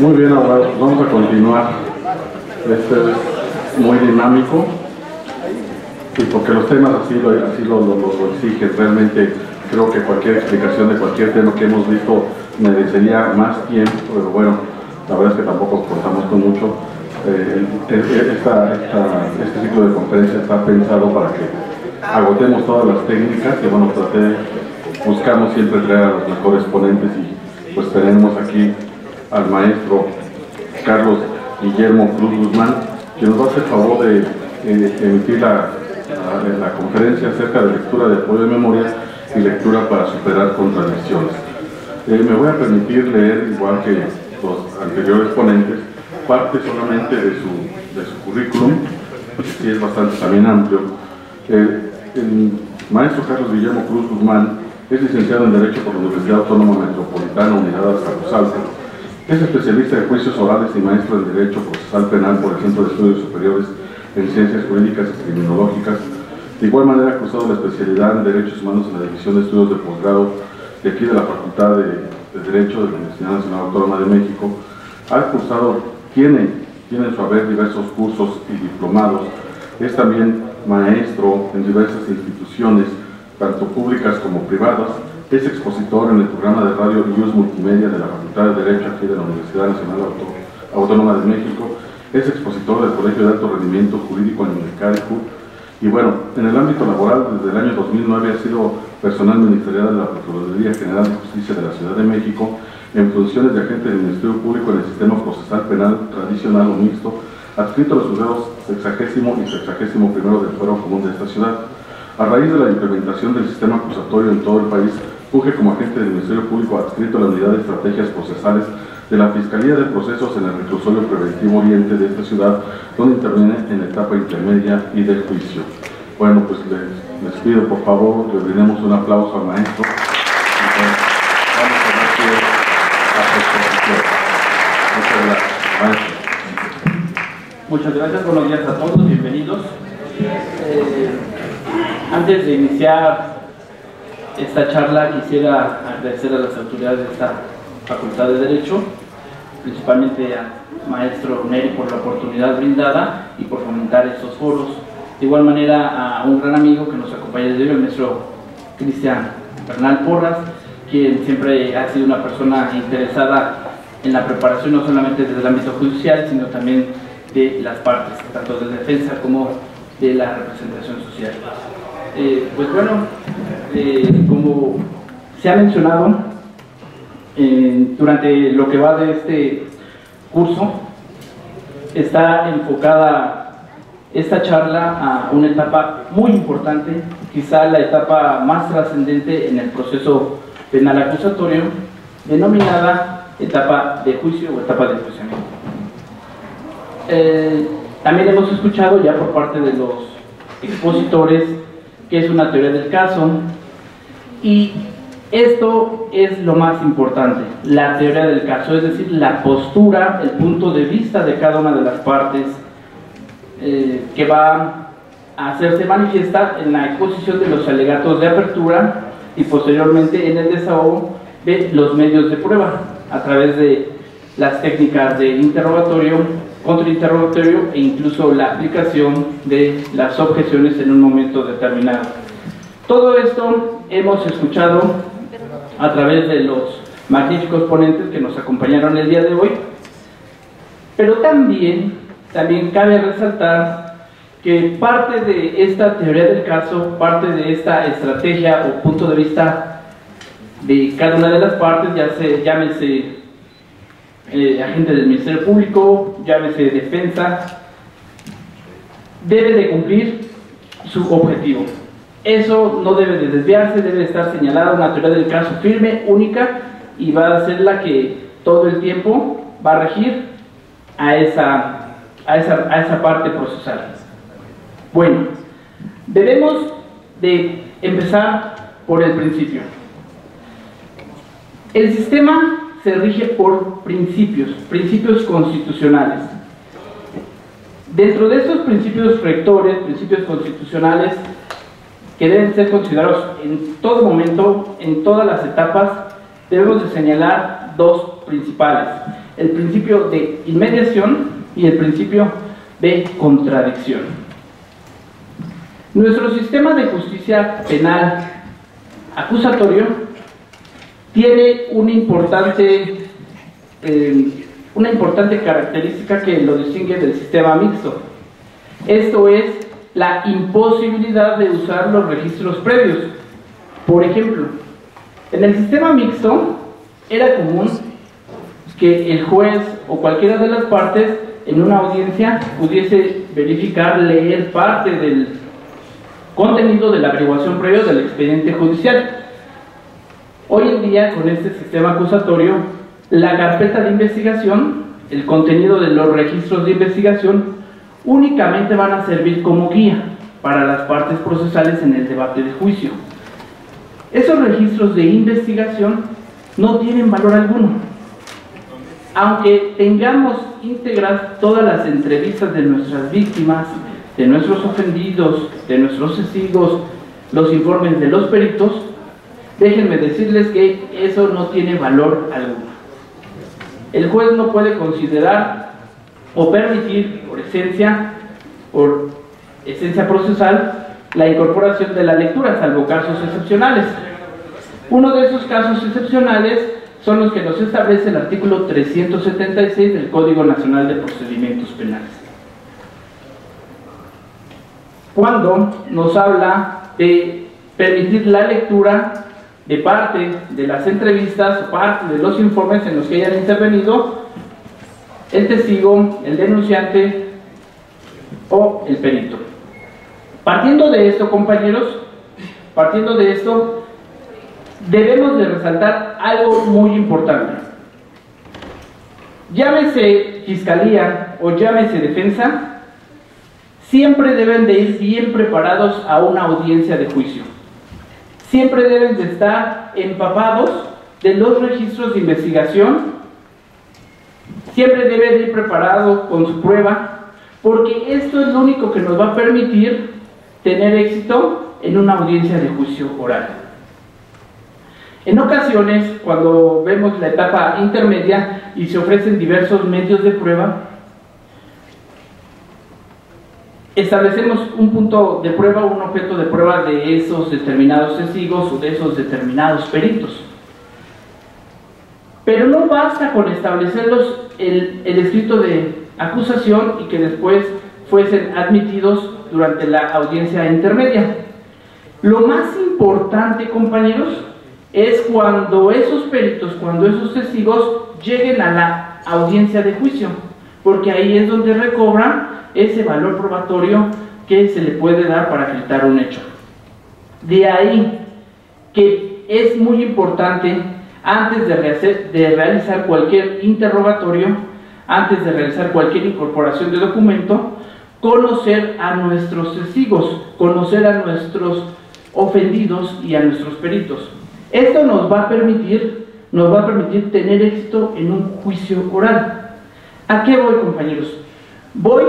Muy bien, ahora vamos a continuar. Este es muy dinámico y porque los temas así lo exigen. Realmente creo que cualquier explicación de cualquier tema que hemos visto merecería más tiempo, pero bueno, la verdad es que tampoco contamos con mucho. Este ciclo de conferencia está pensado para que agotemos todas las técnicas y bueno, buscamos siempre traer a los mejores ponentes y pues tenemos aquí al maestro Carlos Guillermo Cruz Guzmán, que nos va a hacer favor de emitir la conferencia acerca de lectura de apoyo de memoria y lectura para superar contradicciones. Me voy a permitir leer, igual que los anteriores ponentes, parte solamente de su currículum, que sí es bastante también amplio. El maestro Carlos Guillermo Cruz Guzmán es licenciado en Derecho por la Universidad Autónoma Metropolitana Unidad Azcapotzalco. Es especialista en juicios orales y maestro en Derecho Procesal Penal por el Centro de Estudios Superiores en Ciencias Jurídicas y Criminológicas. De igual manera ha cursado la especialidad en Derechos Humanos en la División de Estudios de Posgrado de aquí de la Facultad de Derecho de la Universidad Nacional Autónoma de México. Tiene en su haber diversos cursos y diplomados. Es también maestro en diversas instituciones, tanto públicas como privadas. Es expositor en el programa de radio News Multimedia de la Facultad de Derecho aquí de la Universidad Nacional Autónoma de México. Es expositor del Colegio de Alto Rendimiento Jurídico en Unicarico. Y bueno, en el ámbito laboral, desde el año 2009 ha sido personal ministerial de la Procuraduría General de Justicia de la Ciudad de México en funciones de agente del Ministerio Público en el sistema procesal penal tradicional o mixto, adscrito a los juzgados 60º y 61º del Fuero Común de esta ciudad. A raíz de la implementación del sistema acusatorio en todo el país, funge como agente del Ministerio Público adscrito a la Unidad de Estrategias Procesales de la Fiscalía de Procesos en el Reclusorio Preventivo Oriente de esta ciudad, donde interviene en la etapa intermedia y del juicio. Bueno, pues les pido por favor que le brindemos un aplauso al maestro. Vamos a ver qué a su exposición. Muchas gracias, maestro. Muchas gracias, buenos días a todos, bienvenidos. Antes de iniciar esta charla quisiera agradecer a las autoridades de esta Facultad de Derecho, principalmente al maestro Neri por la oportunidad brindada y por fomentar estos foros. De igual manera a un gran amigo que nos acompaña desde hoy, el maestro Cristian Bernal Porras, quien siempre ha sido una persona interesada en la preparación no solamente desde el ámbito judicial, sino también de las partes, tanto de defensa como de la representación social. Pues bueno, como se ha mencionado, durante lo que va de este curso, está enfocada esta charla a una etapa muy importante, quizá la etapa más trascendente en el proceso penal acusatorio, denominada etapa de juicio o etapa de enjuiciamiento. También hemos escuchado ya por parte de los expositores que es una teoría del caso, y esto es lo más importante, la teoría del caso, es decir, la postura, el punto de vista de cada una de las partes que va a hacerse manifiesta en la exposición de los alegatos de apertura y posteriormente en el desahogo de los medios de prueba a través de las técnicas de interrogatorio, contrainterrogatorio e incluso la aplicación de las objeciones en un momento determinado. Todo esto hemos escuchado a través de los magníficos ponentes que nos acompañaron el día de hoy, pero también cabe resaltar que parte de esta teoría del caso, parte de esta estrategia o punto de vista de cada una de las partes, llámese agente del Ministerio Público, llámese defensa, debe de cumplir su objetivo. Eso no debe de desviarse, debe de estar señalada una teoría del caso firme, única, y va a ser la que todo el tiempo va a regir a esa parte procesal. Bueno, debemos de empezar por el principio. El sistema se rige por principios constitucionales. Dentro de estos principios rectores, principios constitucionales, que deben ser considerados en todo momento, en todas las etapas, debemos de señalar dos principales. el principio de inmediación y el principio de contradicción. Nuestro sistema de justicia penal acusatorio tiene una importante característica que lo distingue del sistema mixto. Esto es la imposibilidad de usar los registros previos. Por ejemplo, en el sistema mixto era común que el juez o cualquiera de las partes en una audiencia pudiese verificar, leer parte del contenido de la averiguación previa del expediente judicial. Hoy en día, con este sistema acusatorio, la carpeta de investigación, el contenido de los registros de investigación, únicamente van a servir como guía para las partes procesales en el debate de juicio. Esos registros de investigación no tienen valor alguno. Aunque tengamos íntegras todas las entrevistas de nuestras víctimas, de nuestros ofendidos, de nuestros testigos, los informes de los peritos, déjenme decirles que eso no tiene valor alguno. El juez no puede considerar o permitir por esencia procesal la incorporación de la lectura, salvo casos excepcionales. Uno de esos casos excepcionales son los que nos establece el artículo 376 del Código Nacional de Procedimientos Penales, cuando nos habla de permitir la lectura de parte de las entrevistas o parte de los informes en los que hayan intervenido el testigo, el denunciante o el perito. Partiendo de esto, compañeros, debemos de resaltar algo muy importante. Llámese fiscalía o llámese defensa, siempre deben de ir bien preparados a una audiencia de juicio. Siempre deben de estar empapados de los registros de investigación, siempre debe de ir preparado con su prueba, porque esto es lo único que nos va a permitir tener éxito en una audiencia de juicio oral. En ocasiones, cuando vemos la etapa intermedia y se ofrecen diversos medios de prueba, establecemos un punto de prueba, un objeto de prueba de esos determinados testigos o de esos determinados peritos. Pero no basta con establecerlos el escrito de acusación y que después fuesen admitidos durante la audiencia intermedia. Lo más importante, compañeros, es cuando esos peritos, cuando esos testigos lleguen a la audiencia de juicio, porque ahí es donde recobran ese valor probatorio que se le puede dar para acreditar un hecho. De ahí que es muy importante, antes de realizar cualquier interrogatorio, antes de realizar cualquier incorporación de documento, conocer a nuestros testigos, conocer a nuestros ofendidos y a nuestros peritos. Esto nos va a permitir tener éxito en un juicio oral. ¿A qué voy, compañeros? Voy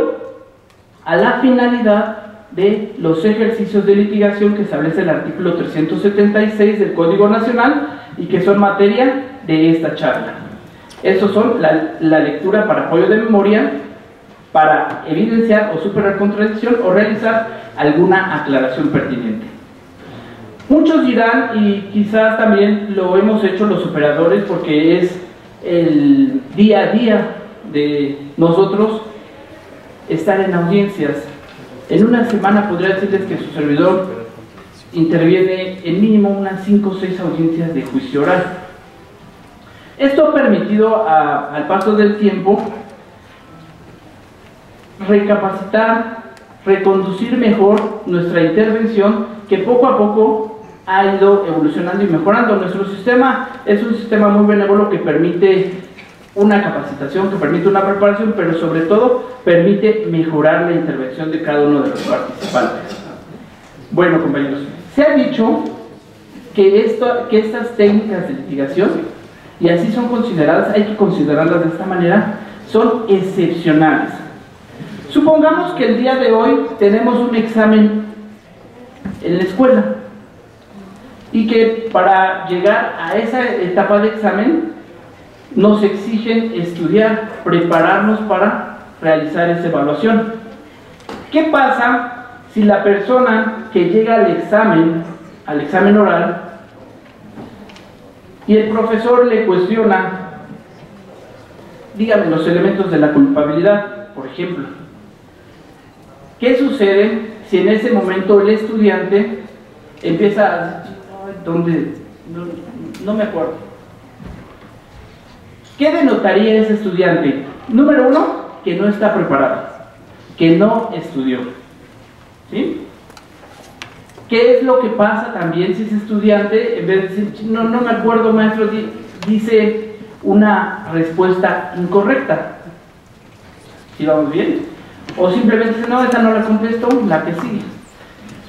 a la finalidad de los ejercicios de litigación que establece el artículo 376 del Código Nacional y que son materia de esta charla. Estos son la lectura para apoyo de memoria, para evidenciar o superar contradicción o realizar alguna aclaración pertinente. Muchos dirán, y quizás también lo hemos hecho los operadores porque es el día a día de nosotros estar en audiencias. En una semana podría decirles que su servidor interviene en mínimo unas 5 o 6 audiencias de juicio oral. Esto ha permitido al paso del tiempo recapacitar, reconducir mejor nuestra intervención, que poco a poco ha ido evolucionando y mejorando. Nuestro sistema es un sistema muy benévolo que permite una capacitación, que permite una preparación, pero sobre todo permite mejorar la intervención de cada uno de los participantes. Bueno, compañeros, se ha dicho que estas técnicas de litigación, y así son consideradas, hay que considerarlas de esta manera, son excepcionales. Supongamos que el día de hoy tenemos un examen en la escuela y que para llegar a esa etapa de examen nos exigen estudiar, prepararnos para realizar esa evaluación. ¿Qué pasa si la persona que llega al examen oral, y el profesor le cuestiona, dígame los elementos de la culpabilidad, por ejemplo? ¿Qué sucede si en ese momento el estudiante empieza a decir, ¿dónde? No me acuerdo. ¿Qué denotaría ese estudiante? Número uno, que no está preparado, que no estudió. ¿Sí? ¿Qué es lo que pasa también si ese estudiante, en vez de decir, no me acuerdo, maestro, dice una respuesta incorrecta? ¿Sí vamos bien? O simplemente dice, no, esa no la contesto, la que sigue.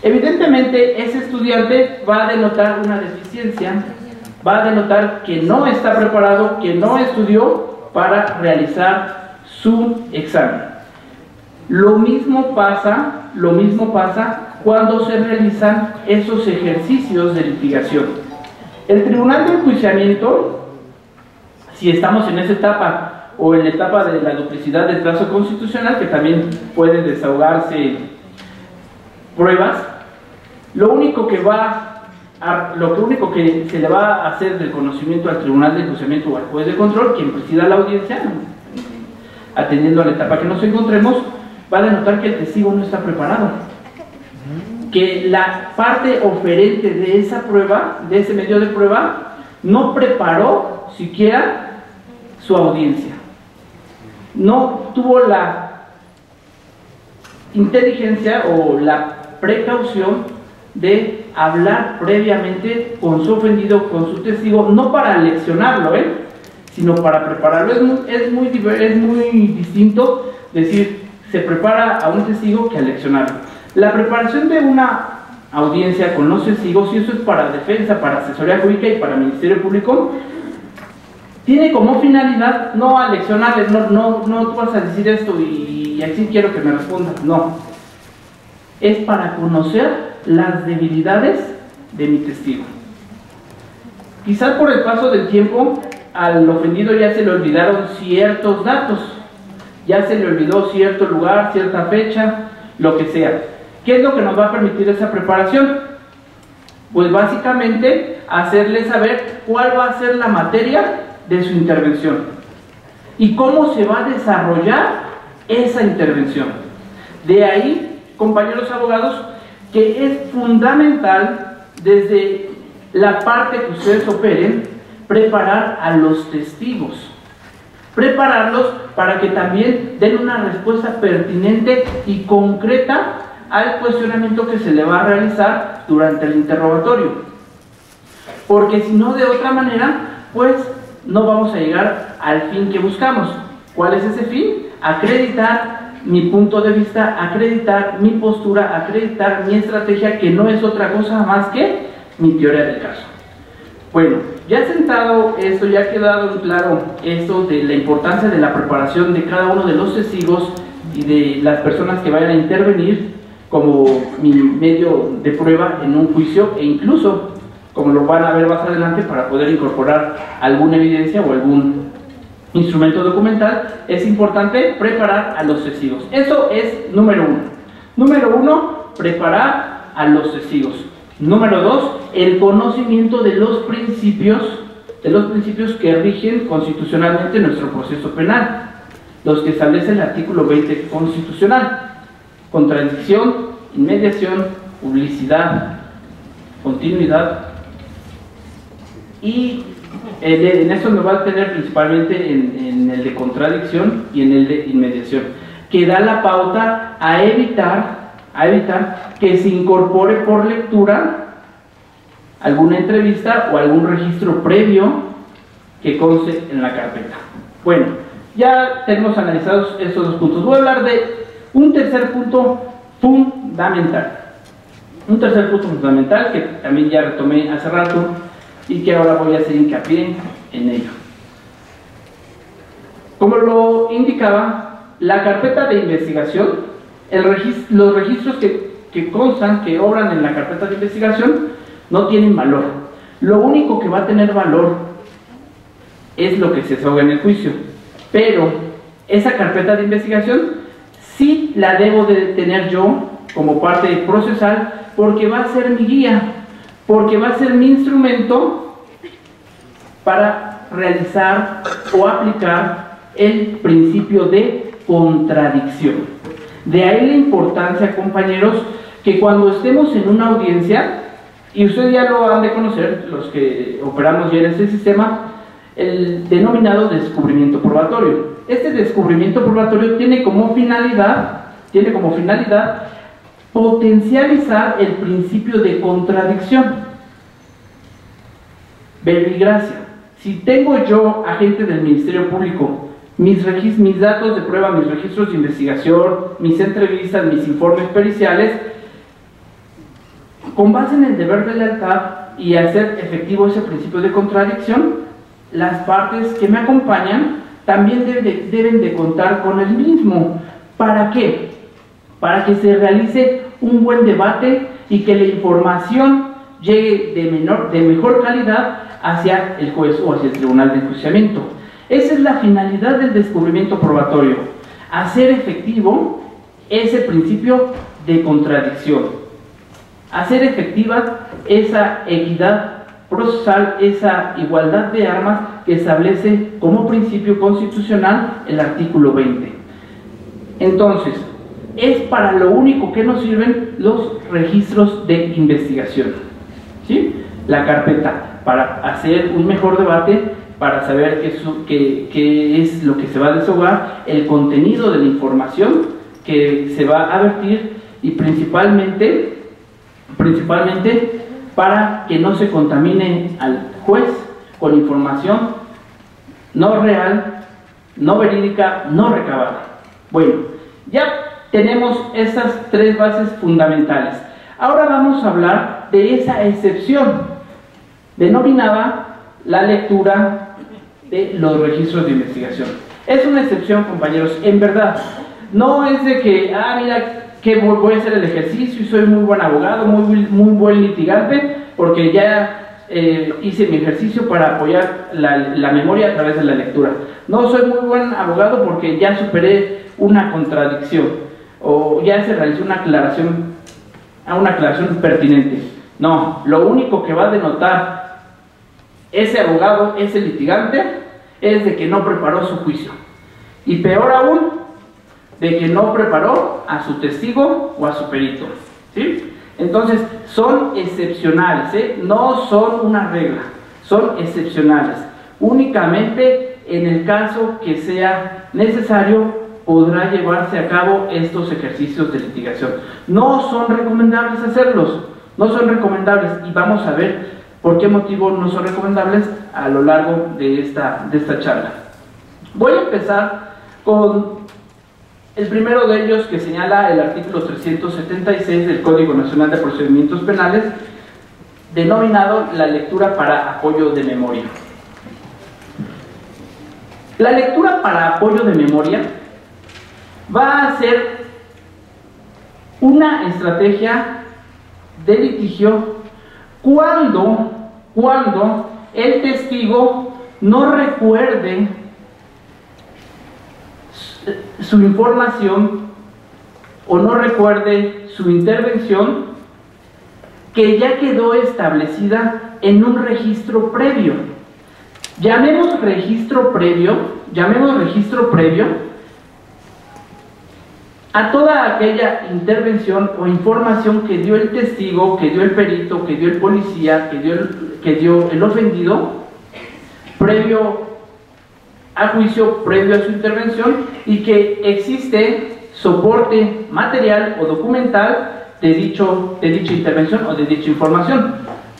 Evidentemente, ese estudiante va a denotar una deficiencia, va a denotar que no está preparado, que no estudió para realizar su examen. Lo mismo pasa cuando se realizan esos ejercicios de litigación. El tribunal de enjuiciamiento, si estamos en esa etapa o en la etapa de la duplicidad del plazo constitucional, que también puede desahogarse pruebas, lo único que se le va a hacer del conocimiento al tribunal de enjuiciamiento o al juez de control, quien presida la audiencia, atendiendo a la etapa que nos encontremos, va a denotar que el testigo no está preparado, que la parte oferente de esa prueba, de ese medio de prueba, no preparó siquiera su audiencia, no tuvo la inteligencia o la precaución de hablar previamente con su ofendido, con su testigo, no para leccionarlo, sino para prepararlo. Es muy distinto decir, se prepara a un testigo que a leccionarlo. La preparación de una audiencia con los testigos, y eso es para defensa, para asesoría jurídica y para Ministerio Público, tiene como finalidad no aleccionarles, no tú vas a decir esto y así quiero que me respondas, no. Es para conocer las debilidades de mi testigo. Quizás por el paso del tiempo al ofendido ya se le olvidaron ciertos datos, ya se le olvidó cierto lugar, cierta fecha, lo que sea. ¿Qué es lo que nos va a permitir esa preparación? Pues básicamente hacerle saber cuál va a ser la materia de su intervención y cómo se va a desarrollar esa intervención. De ahí, compañeros abogados, que es fundamental desde la parte que ustedes operen, preparar a los testigos, prepararlos para que también den una respuesta pertinente y concreta al cuestionamiento que se le va a realizar durante el interrogatorio, porque si no, de otra manera, pues no vamos a llegar al fin que buscamos. ¿Cuál es ese fin? Acreditar mi punto de vista, acreditar mi postura, acreditar mi estrategia, que no es otra cosa más que mi teoría del caso. Bueno, ya sentado esto, ya ha quedado claro esto de la importancia de la preparación de cada uno de los testigos y de las personas que vayan a intervenir como mi medio de prueba en un juicio, e incluso, como lo van a ver más adelante, para poder incorporar alguna evidencia o algún instrumento documental, es importante preparar a los testigos. Eso es número uno. Número uno, preparar a los testigos. Número dos, el conocimiento de los principios que rigen constitucionalmente nuestro proceso penal, los que establece el artículo 20 constitucional: contradicción, inmediación, publicidad, continuidad, y en eso me va a tener principalmente en el de contradicción y en el de inmediación, que da la pauta a evitar que se incorpore por lectura alguna entrevista o algún registro previo que conste en la carpeta. Bueno, ya tenemos analizados estos dos puntos. Voy a hablar de un tercer punto fundamental. Un tercer punto fundamental que también ya retomé hace rato y que ahora voy a hacer hincapié en ello. Como lo indicaba, la carpeta de investigación, los registros que constan, que obran en la carpeta de investigación, no tienen valor. Lo único que va a tener valor es lo que se desahoga en el juicio. Pero esa carpeta de investigación sí la debo de tener yo como parte procesal, porque va a ser mi guía, porque va a ser mi instrumento para realizar o aplicar el principio de contradicción. De ahí la importancia, compañeros, que cuando estemos en una audiencia, y ustedes ya lo han de conocer, los que operamos ya en este sistema, el denominado descubrimiento probatorio. Este descubrimiento probatorio tiene como finalidad potencializar el principio de contradicción. Verbigracia. Si tengo yo, agente del Ministerio Público, mis datos de prueba, mis registros de investigación, mis entrevistas, mis informes periciales, con base en el deber de lealtad y hacer efectivo ese principio de contradicción, las partes que me acompañan también deben de contar con el mismo. ¿Para qué? Para que se realice un buen debate y que la información llegue de mejor calidad hacia el juez o hacia el tribunal de enjuiciamiento. Esa es la finalidad del descubrimiento probatorio, hacer efectivo ese principio de contradicción, hacer efectiva esa equidad procesal, esa igualdad de armas que establece como principio constitucional el artículo 20. Entonces, es para lo único que nos sirven los registros de investigación, ¿sí? La carpeta, para hacer un mejor debate, para saber qué es lo que se va a desahogar, el contenido de la información que se va a vertir, y principalmente para que no se contamine al juez con información no real, no verídica, no recabada. Bueno, ya tenemos estas tres bases fundamentales. Ahora vamos a hablar de esa excepción denominada la lectura de los registros de investigación. Es una excepción, compañeros, en verdad. No es de que, mira, que voy a hacer el ejercicio y soy muy buen abogado, muy buen litigante, porque ya hice mi ejercicio para apoyar la memoria a través de la lectura. No soy muy buen abogado porque ya superé una contradicción, o ya se realizó una aclaración pertinente. No, lo único que va a denotar ese abogado, ese litigante, es de que no preparó su juicio. Y peor aún, de que no preparó a su testigo o a su perito, ¿sí? Entonces, son excepcionales, no son una regla, son excepcionales. Únicamente en el caso que sea necesario podrá llevarse a cabo estos ejercicios de litigación. No son recomendables hacerlos, no son recomendables, y vamos a ver por qué motivo no son recomendables a lo largo de esta charla. Voy a empezar con el primero de ellos, que señala el artículo 376 del Código Nacional de Procedimientos Penales, denominado la lectura para apoyo de memoria. La lectura para apoyo de memoria va a ser una estrategia de litigio cuando el testigo no recuerde su información o no recuerde su intervención que ya quedó establecida en un registro previo. Llamemos registro previo a toda aquella intervención o información que dio el testigo, que dio el perito, que dio el policía, que dio el ofendido, previo a juicio, previo a su intervención, y que existe soporte material o documental de dicha intervención o de dicha información.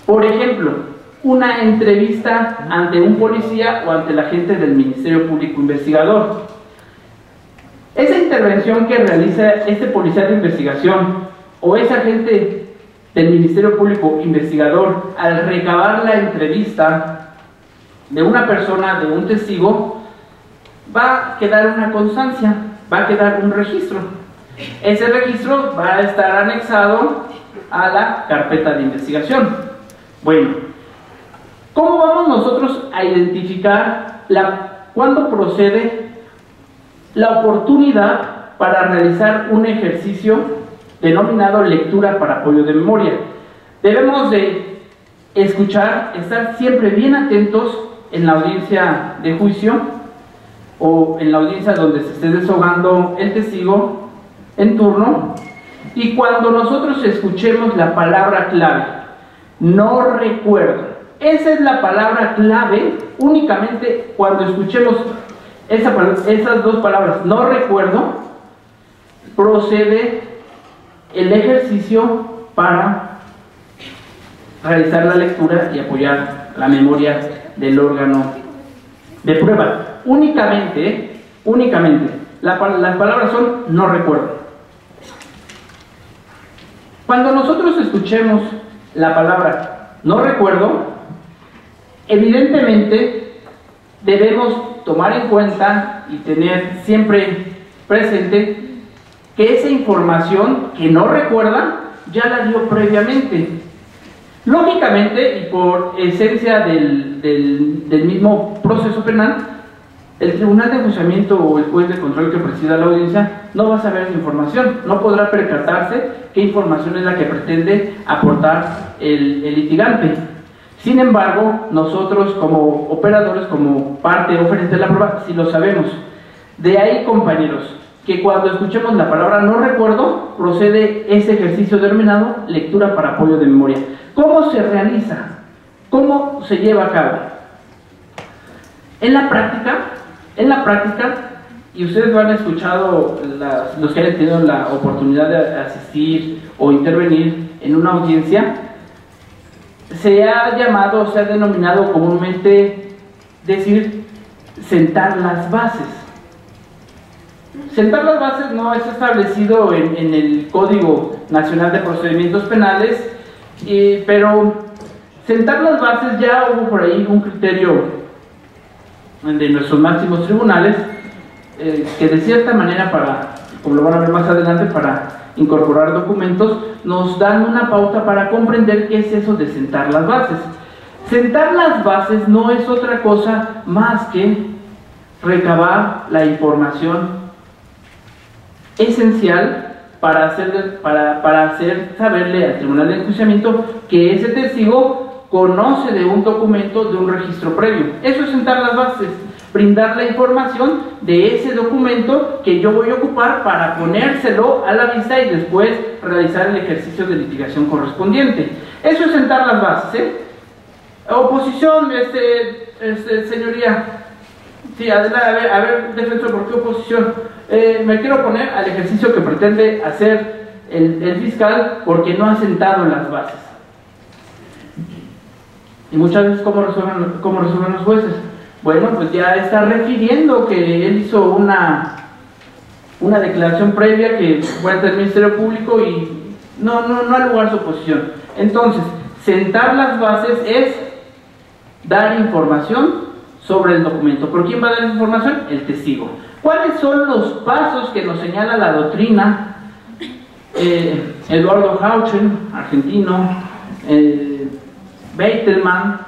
Por ejemplo, una entrevista ante un policía o ante el agente del Ministerio Público Investigador. Esa intervención que realiza este policía de investigación o ese agente del Ministerio Público Investigador al recabar la entrevista de una persona, de un testigo, va a quedar una constancia, va a quedar un registro. Ese registro va a estar anexado a la carpeta de investigación. Bueno, ¿cómo vamos nosotros a identificar ¿cuándo procede la oportunidad para realizar un ejercicio denominado lectura para apoyo de memoria? Debemos de escuchar, estar siempre bien atentos en la audiencia de juicio o en la audiencia donde se esté desahogando el testigo en turno, y cuando nosotros escuchemos la palabra clave, no recuerdo, esa es la palabra clave. Únicamente cuando escuchemos esas dos palabras, no recuerdo, procede el ejercicio para realizar la lectura y apoyar la memoria del órgano de prueba. Únicamente, las palabras son no recuerdo. Cuando nosotros escuchemos la palabra no recuerdo, evidentemente debemos tomar en cuenta y tener siempre presente que esa información que no recuerda ya la dio previamente. Lógicamente, y por esencia del mismo proceso penal, el tribunal de enjuiciamiento o el juez de control que presida la audiencia no va a saber esa información, no podrá percatarse qué información es la que pretende aportar el litigante. Sin embargo, nosotros como operadores, como parte oferente de la prueba, sí lo sabemos. De ahí, compañeros, que cuando escuchemos la palabra no recuerdo, procede ese ejercicio denominado lectura para apoyo de memoria. ¿Cómo se realiza? ¿Cómo se lleva a cabo? En la práctica, y ustedes lo han escuchado, los que hayan tenido la oportunidad de asistir o intervenir en una audiencia, se ha llamado, se ha denominado comúnmente decir sentar las bases. Sentar las bases no es establecido en el Código Nacional de Procedimientos Penales, pero sentar las bases ya hubo por ahí un criterio de nuestros máximos tribunales que de cierta manera, como lo van a ver más adelante, para incorporar documentos, nos dan una pauta para comprender qué es eso de sentar las bases. Sentar las bases no es otra cosa más que recabar la información esencial para hacer saberle al tribunal de enjuiciamiento que ese testigo conoce de un documento, de un registro previo. Eso es sentar las bases, brindar la información de ese documento que yo voy a ocupar para ponérselo a la vista y después realizar el ejercicio de litigación correspondiente. Eso es sentar las bases, ¿eh? Oposición, señoría. Sí, adelante, a ver, defensor, ¿por qué oposición? Me quiero oponer al ejercicio que pretende hacer el fiscal porque no ha sentado las bases. Y muchas veces, ¿cómo resuelven los jueces? Bueno, pues ya está refiriendo que él hizo una declaración previa que fue ante el Ministerio Público y no ha lugar su oposición. Entonces, sentar las bases es dar información sobre el documento. ¿Por quién va a dar esa información? El testigo. ¿Cuáles son los pasos que nos señala la doctrina? Eduardo Hauchen, argentino, Beitelman,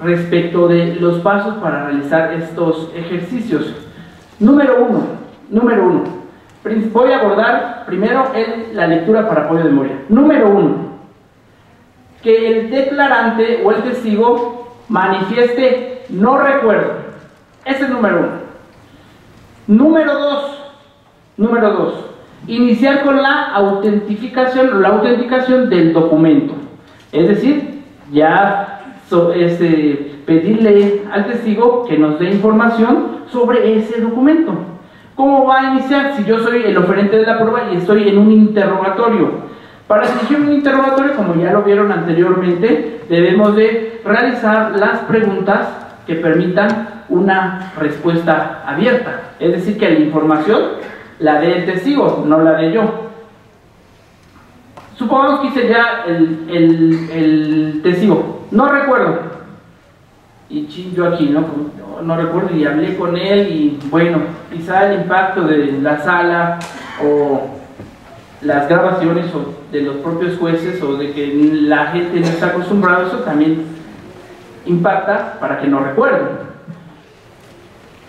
respecto de los pasos para realizar estos ejercicios. Número uno, voy a abordar primero la lectura para apoyo de memoria. Número uno, que el declarante o el testigo manifieste no recuerdo. Ese es número uno. Número dos, iniciar con la autenticación del documento. Es decir, ya pedirle al testigo que nos dé información sobre ese documento. ¿Cómo va a iniciar? Si yo soy el oferente de la prueba y estoy en un interrogatorio. Para dirigir un interrogatorio, como ya lo vieron anteriormente, debemos de realizar las preguntas que permitan una respuesta abierta. Es decir, que la información la dé el testigo, no la dé yo. Supongamos que hice ya el testigo, no recuerdo, y yo aquí no recuerdo, y hablé con él, y bueno, quizá el impacto de la sala o las grabaciones o de los propios jueces o de que la gente no está acostumbrada a eso también impacta para que no recuerden.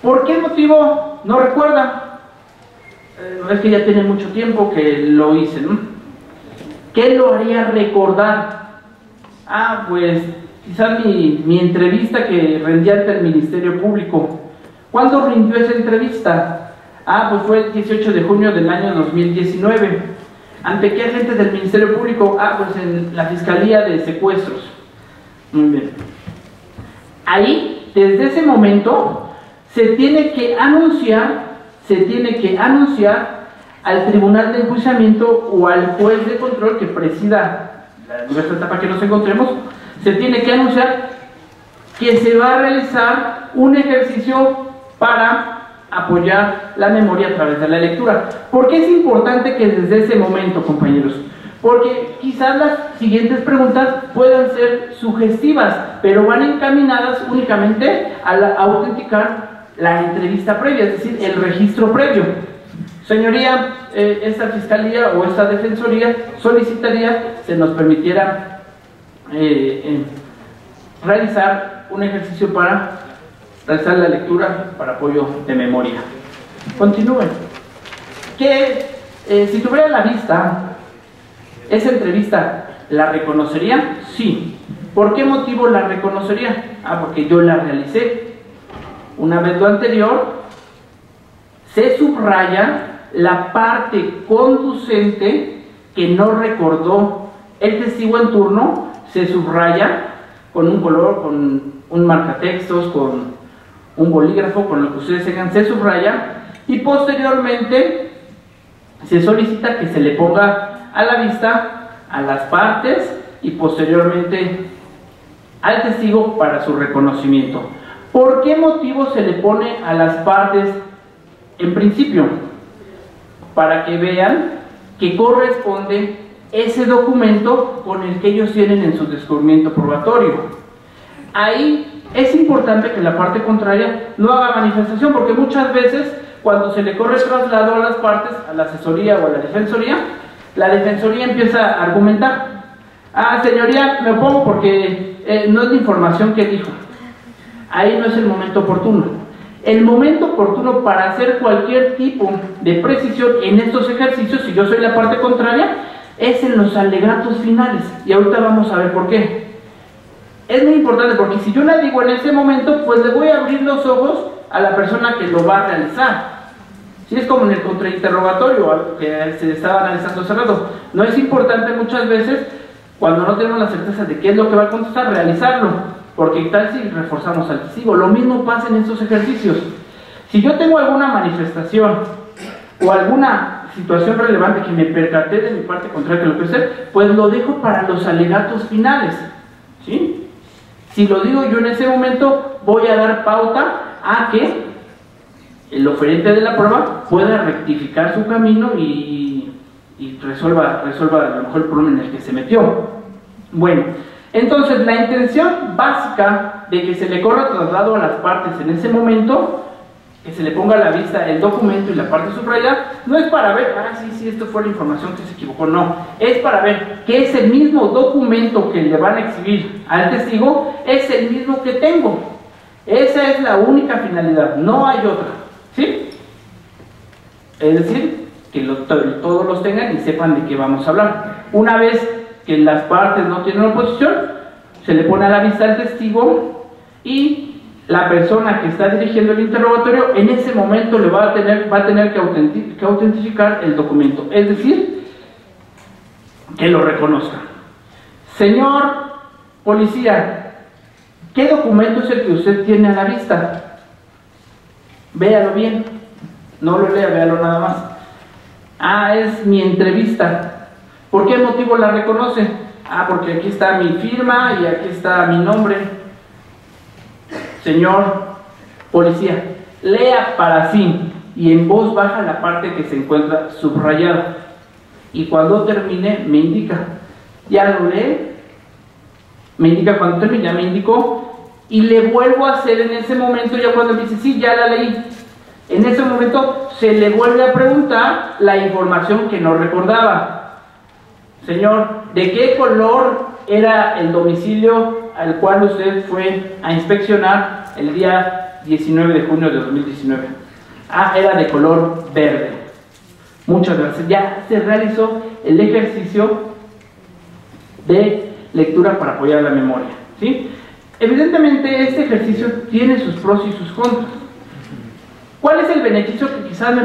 ¿Por qué motivo no recuerda? Es que ya tiene mucho tiempo que lo hice, ¿no? ¿Qué lo haría recordar? Pues quizás mi entrevista que rendí ante el Ministerio Público. ¿Cuándo rindió esa entrevista? Pues fue el 18 de junio del año 2019. ¿Ante qué agente del Ministerio Público? Pues en la Fiscalía de Secuestros. Muy bien. Ahí, desde ese momento, se tiene que anunciar al Tribunal de Enjuiciamiento o al juez de control que presida nuestra etapa que nos encontremos, se tiene que anunciar que se va a realizar un ejercicio para apoyar la memoria a través de la lectura. ¿Por qué es importante que desde ese momento, compañeros? Porque quizás las siguientes preguntas puedan ser sugestivas, pero van encaminadas únicamente a autenticar la entrevista previa, es decir, el registro previo. Señoría, esta fiscalía o esta defensoría solicitaría se nos permitiera realizar un ejercicio para realizar la lectura para apoyo de memoria. Continúen. Si tuviera a la vista esa entrevista, ¿la reconocería? Sí. ¿Por qué motivo la reconocería? Porque yo la realicé. Una vez lo anterior, se subraya la parte conducente que no recordó el testigo en turno, se subraya con un color, con un marcatextos, con un bolígrafo, con lo que ustedes tengan, se subraya, y posteriormente se solicita que se le ponga a la vista a las partes y posteriormente al testigo para su reconocimiento. ¿Por qué motivo se le pone a las partes en principio? Para que vean que corresponde ese documento con el que ellos tienen en su descubrimiento probatorio. Ahí es importante que la parte contraria no haga manifestación, porque muchas veces cuando se le corre traslado a las partes, a la asesoría o a la defensoría empieza a argumentar: señoría, me opongo porque no es la información que dijo. Ahí no es el momento oportuno. El momento oportuno para hacer cualquier tipo de precisión en estos ejercicios, si yo soy la parte contraria, es en los alegatos finales, y ahorita vamos a ver por qué. Es muy importante porque si yo la digo en ese momento, pues le voy a abrir los ojos a la persona que lo va a realizar. Si es como en el contrainterrogatorio que se estaba analizando hace rato, no es importante muchas veces, cuando no tenemos la certeza de qué es lo que va a contestar, realizarlo, porque tal si reforzamos al testigo. Lo mismo pasa en estos ejercicios. Si yo tengo alguna manifestación o alguna situación relevante que me percaté de mi parte contraria que lo puede ser, pues lo dejo para los alegatos finales, ¿sí? Si lo digo yo en ese momento, voy a dar pauta a que el oferente de la prueba pueda rectificar su camino y resuelva a lo mejor el problema en el que se metió. Bueno, entonces la intención básica de que se le corra traslado a las partes en ese momento, que se le ponga a la vista el documento y la parte subrayada, no es para ver, sí, esto fue la información que se equivocó, no, es para ver que ese mismo documento que le van a exhibir al testigo es el mismo que tengo. Esa es la única finalidad, no hay otra, ¿sí? Es decir, que todos los tengan y sepan de qué vamos a hablar. Una vez que las partes no tienen oposición, se le pone a la vista al testigo y la persona que está dirigiendo el interrogatorio en ese momento le va a tener que autentificar el documento, es decir, que lo reconozca. Señor policía, ¿qué documento es el que usted tiene a la vista? Véalo bien, no lo lea, véalo nada más. Es mi entrevista. ¿Por qué motivo la reconoce? Porque aquí está mi firma y aquí está mi nombre. Señor policía, lea para sí y en voz baja la parte que se encuentra subrayada, y cuando termine me indica. Ya lo lee, me indica cuando termine, ya me indicó, y le vuelvo a hacer en ese momento, ya cuando dice sí, ya la leí, en ese momento se le vuelve a preguntar la información que no recordaba. Señor, ¿de qué color era el domicilio al cual usted fue a inspeccionar el día 19 de junio de 2019. Era de color verde. Muchas gracias. Ya se realizó el ejercicio de lectura para apoyar la memoria, ¿sí? Evidentemente este ejercicio tiene sus pros y sus contras. ¿Cuál es el beneficio que quizás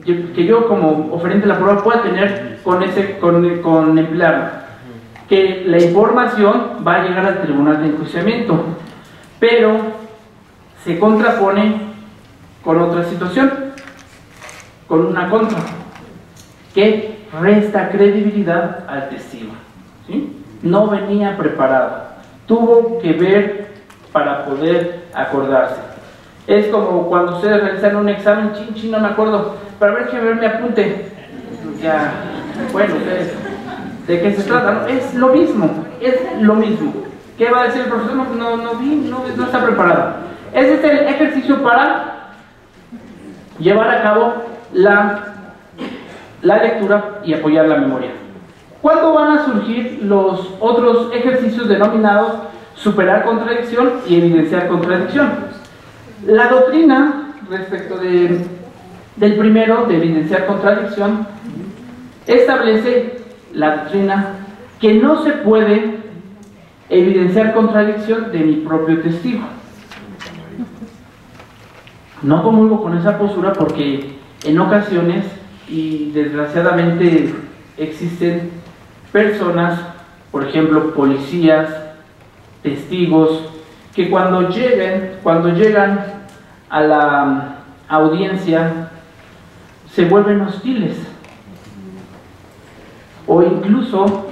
que yo como oferente de la prueba pueda tener con emplearlo? Que la información va a llegar al tribunal de enjuiciamiento, pero se contrapone con otra situación, con una contra, que resta credibilidad al testigo, ¿sí? No venía preparado, tuvo que ver para poder acordarse. Es como cuando ustedes realizan un examen, no me acuerdo, para ver que me apunte. Ya, bueno, ¿de qué se trata? ¿No? Es lo mismo. ¿Qué va a decir el profesor? No está preparado. Ese es el ejercicio para llevar a cabo la lectura y apoyar la memoria. ¿Cuándo van a surgir los otros ejercicios denominados superar contradicción y evidenciar contradicción? La doctrina respecto del primero, de evidenciar contradicción, establece la doctrina que no se puede evidenciar contradicción de mi propio testigo. No comulgo con esa postura porque en ocasiones, y desgraciadamente existen personas, por ejemplo policías, testigos, que cuando llegan a la audiencia se vuelven hostiles o incluso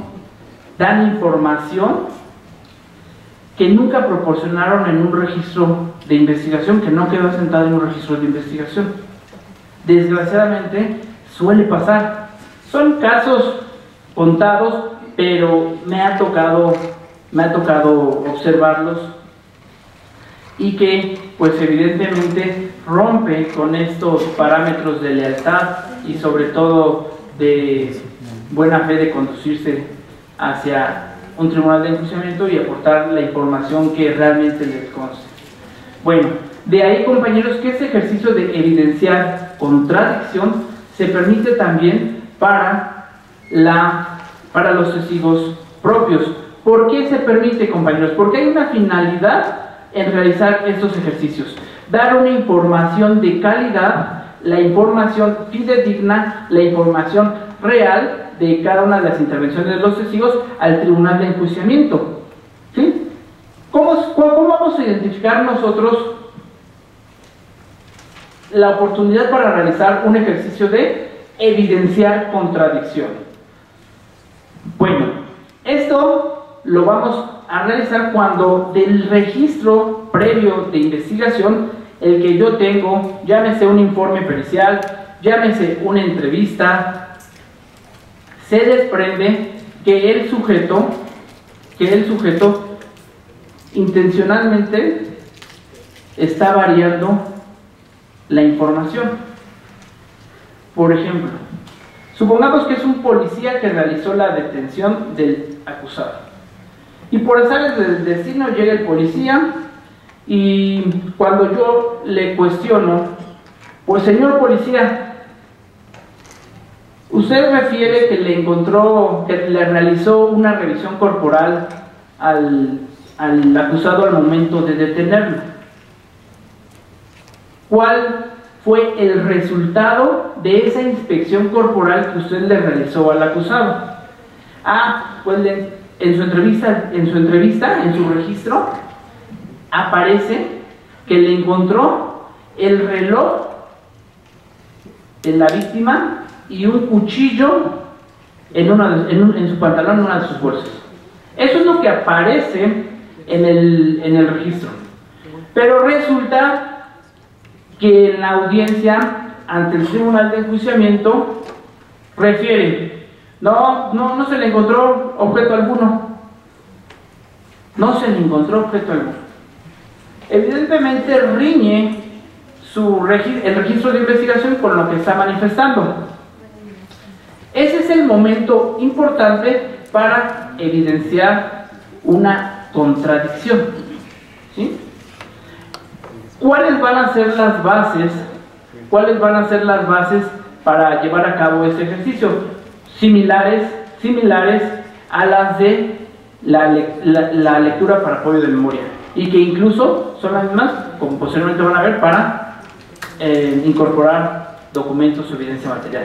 dan información que nunca proporcionaron en un registro de investigación, que no quedó asentado en un registro de investigación. Desgraciadamente suele pasar. Son casos contados, pero me ha tocado observarlos, y que pues evidentemente rompe con estos parámetros de lealtad y sobre todo de buena fe de conducirse hacia un tribunal de enjuiciamiento y aportar la información que realmente les conste. Bueno, de ahí, compañeros, que este ejercicio de evidenciar contradicción se permite también para los testigos propios. ¿Por qué se permite, compañeros? Porque hay una finalidad en realizar estos ejercicios: dar una información de calidad, la información fidedigna, la información real de cada una de las intervenciones de los testigos al tribunal de enjuiciamiento, ¿sí? ¿Cómo vamos a identificar nosotros la oportunidad para realizar un ejercicio de evidenciar contradicción? Bueno, esto lo vamos a realizar cuando del registro previo de investigación, el que yo tengo, llámese un informe pericial, llámese una entrevista, se desprende que el sujeto intencionalmente está variando la información. Por ejemplo, supongamos que es un policía que realizó la detención del acusado, y por azares del destino llega el policía, y cuando yo le cuestiono, pues señor policía, usted refiere que le realizó una revisión corporal al acusado al momento de detenerlo. ¿Cuál fue el resultado de esa inspección corporal que usted le realizó al acusado? Pues en su registro aparece que le encontró el reloj de la víctima y un cuchillo en su pantalón, en una de sus bolsas. Eso es lo que aparece en el registro. Pero resulta que en la audiencia ante el tribunal de enjuiciamiento refiere: no se le encontró objeto alguno. No se le encontró objeto alguno. Evidentemente riñe el registro de investigación con lo que está manifestando. Ese es el momento importante para evidenciar una contradicción, ¿sí? ¿Cuáles van a ser las bases? ¿Cuáles van a ser las bases para llevar a cabo este ejercicio? Similares a las de la lectura para apoyo de memoria, y que incluso son las mismas, como posteriormente van a ver, para incorporar documentos o evidencia material.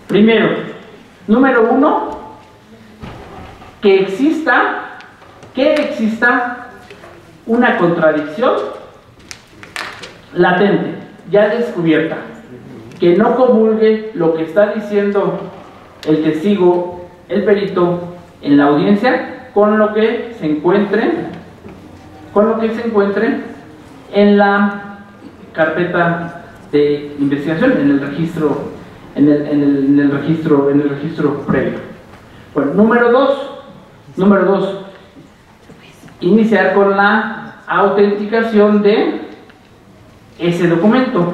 Primero, número 1, que exista una contradicción latente, ya descubierta, que no comulgue lo que está diciendo el testigo, el perito en la audiencia con lo que se encuentre en la carpeta de investigación, en el registro, en el registro previo. Bueno, número 2, iniciar con la autenticación de ese documento.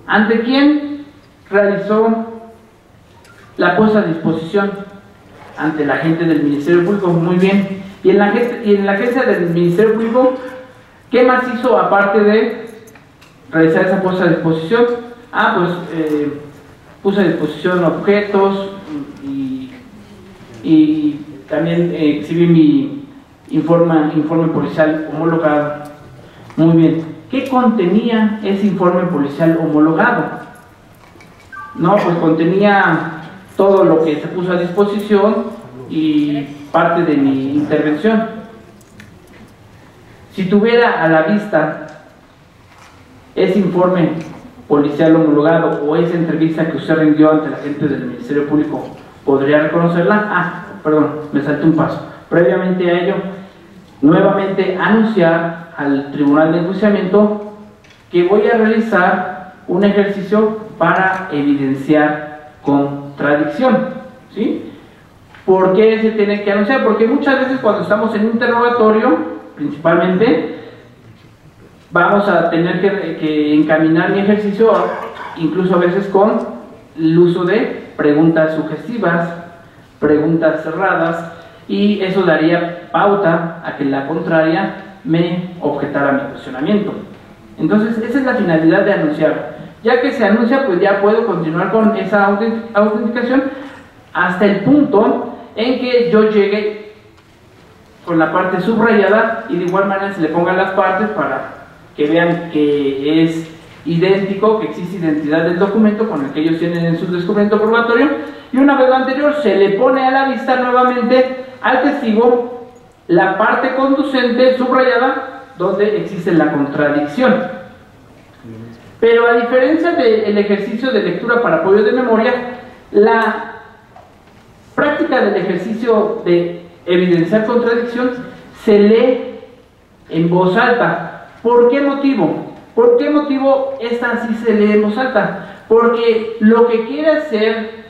¿Ante quién realizó la puesta a disposición? Ante la gente del Ministerio Público. Muy bien. Y en la agencia del Ministerio Público, ¿qué más hizo aparte de realizar esa puesta a disposición? Puse a disposición objetos y también exhibí mi informe policial homologado. Muy bien. ¿Qué contenía ese informe policial homologado? No, pues contenía todo lo que se puso a disposición y parte de mi intervención. Si tuviera a la vista ese informe policial homologado o esa entrevista que usted rindió ante la gente del Ministerio Público, ¿podría reconocerla? Perdón, me salté un paso. Previamente a ello, nuevamente anunciar al Tribunal de Enjuiciamiento que voy a realizar un ejercicio para evidenciar contradicción, ¿sí? ¿Por qué se tiene que anunciar? Porque muchas veces cuando estamos en interrogatorio, principalmente, vamos a tener que encaminar mi ejercicio, incluso a veces con el uso de preguntas sugestivas, preguntas cerradas, y eso daría pauta a que la contraria me objetara mi cuestionamiento. Entonces, esa es la finalidad de anunciar. Ya que se anuncia, pues ya puedo continuar con esa autenticación hasta el punto en que yo llegue con la parte subrayada y de igual manera se le pongan las partes para que vean que es idéntico, que existe identidad del documento con el que ellos tienen en su descubrimiento probatorio, y una vez lo anterior se le pone a la vista nuevamente al testigo la parte conducente subrayada donde existe la contradicción. Pero a diferencia del ejercicio de lectura para apoyo de memoria, la práctica del ejercicio de evidenciar contradicción se lee en voz alta. ¿Por qué motivo? ¿Por qué motivo esta sí se lee en voz alta? Porque lo que quiere hacer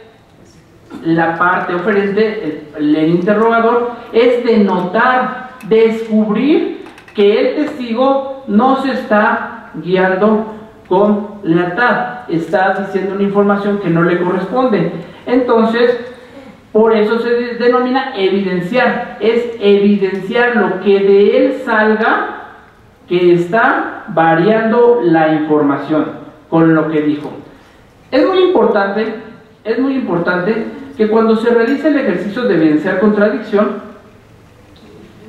la parte oferente, el interrogador, es denotar, descubrir que el testigo no se está guiando con lealtad, está diciendo una información que no le corresponde. Entonces, por eso se denomina evidenciar, es evidenciar lo que de él salga, que está variando la información con lo que dijo. Es muy importante que cuando se realice el ejercicio de evidenciar contradicción,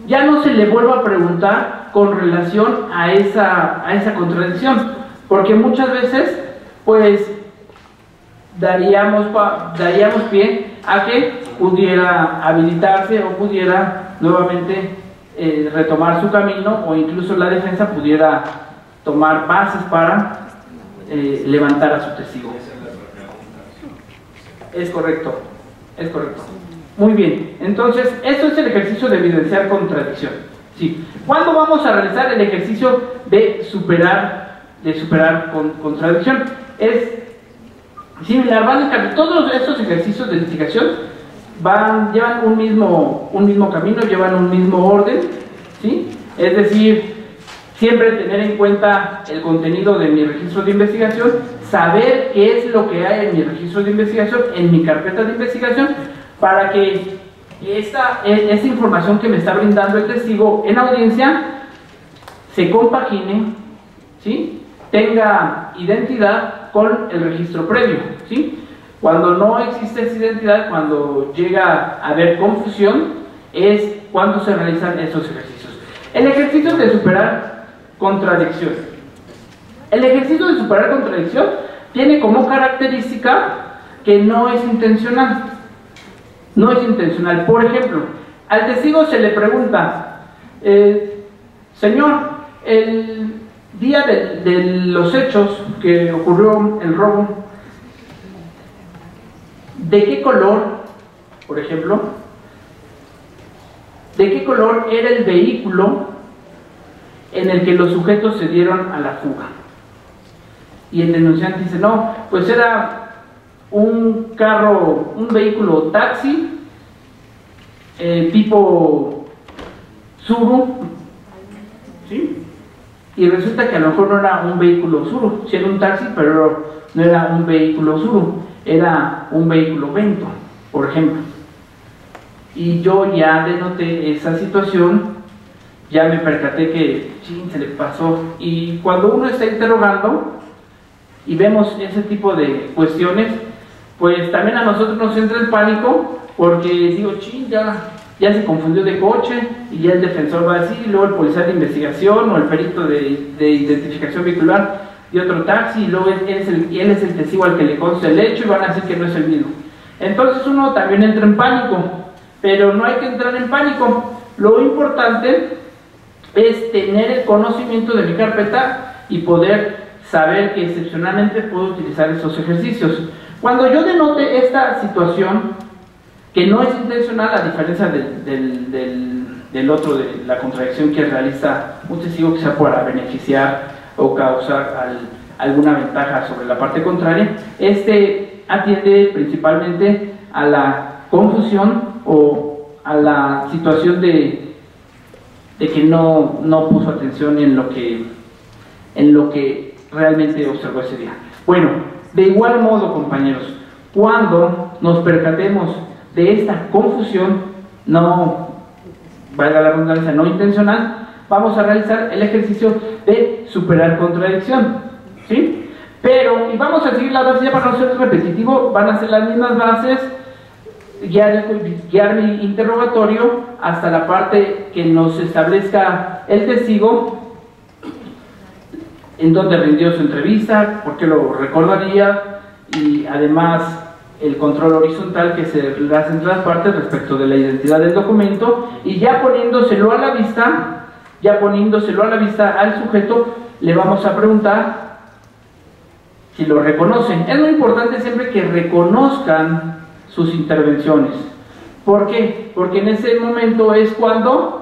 ya no se le vuelva a preguntar con relación a esa contradicción, porque muchas veces pues daríamos pie a que pudiera habilitarse o pudiera nuevamente retomar su camino, o incluso la defensa pudiera tomar bases para levantar a su testigo. Es correcto. Muy bien, entonces esto es el ejercicio de evidenciar contradicción. Sí. ¿Cuándo vamos a realizar el ejercicio de superar contradicción? Es similar, todos estos ejercicios de litigación llevan un mismo camino, llevan un mismo orden, ¿sí? Es decir, siempre tener en cuenta el contenido de mi registro de investigación, saber qué es lo que hay en mi registro de investigación, en mi carpeta de investigación, para que esta información que me está brindando el testigo en audiencia se compagine, ¿sí? Tenga identidad con el registro previo, ¿sí? Cuando no existe esa identidad, cuando llega a haber confusión, es cuando se realizan esos ejercicios. El ejercicio de superar contradicción. El ejercicio de superar contradicción tiene como característica que no es intencional. No es intencional. Por ejemplo, al testigo se le pregunta, señor, el día de los hechos que ocurrió el robo, ¿de qué color, por ejemplo, de qué color era el vehículo en el que los sujetos se dieron a la fuga? Y el denunciante dice, no, pues era un carro, un vehículo taxi, tipo Tsuru, ¿sí? Y resulta que a lo mejor no era un vehículo Tsuru, sí era un taxi, pero no era un vehículo Tsuru, era un vehículo Vento, por ejemplo. Y yo ya denoté esa situación, ya me percaté que, chin, se le pasó. Y cuando uno está interrogando y vemos ese tipo de cuestiones, pues también a nosotros nos entra el pánico, porque digo, ching, ya se confundió de coche, y ya el defensor va a decir, y luego el policía de investigación o el perito de identificación vehicular de otro taxi, y luego él es el testigo al que le consta el hecho, y van a decir que no es el mismo. Entonces uno también entra en pánico, pero no hay que entrar en pánico. Lo importante es tener el conocimiento de mi carpeta y poder saber que excepcionalmente puedo utilizar esos ejercicios. Cuando yo denote esta situación, que no es intencional, a diferencia del otro, de la contradicción que realiza un testigo que sea para beneficiar o causar alguna ventaja sobre la parte contraria, este atiende principalmente a la confusión o a la situación de que no puso atención en lo que realmente observó ese día. Bueno, de igual modo, compañeros, cuando nos percatemos de esta confusión, no, valga la redundancia, no intencional, vamos a realizar el ejercicio de superar contradicción, ¿sí? Pero, y vamos a seguir la base, ya para no ser repetitivo, van a ser las mismas bases, guiar mi interrogatorio hasta la parte que nos establezca el testigo, en dónde rindió su entrevista, por qué lo recordaría, y además el control horizontal que se hace en todas partes respecto de la identidad del documento, y ya poniéndoselo a la vista al sujeto, le vamos a preguntar si lo reconocen. Es muy importante siempre que reconozcan sus intervenciones. ¿Por qué? Porque en ese momento es cuando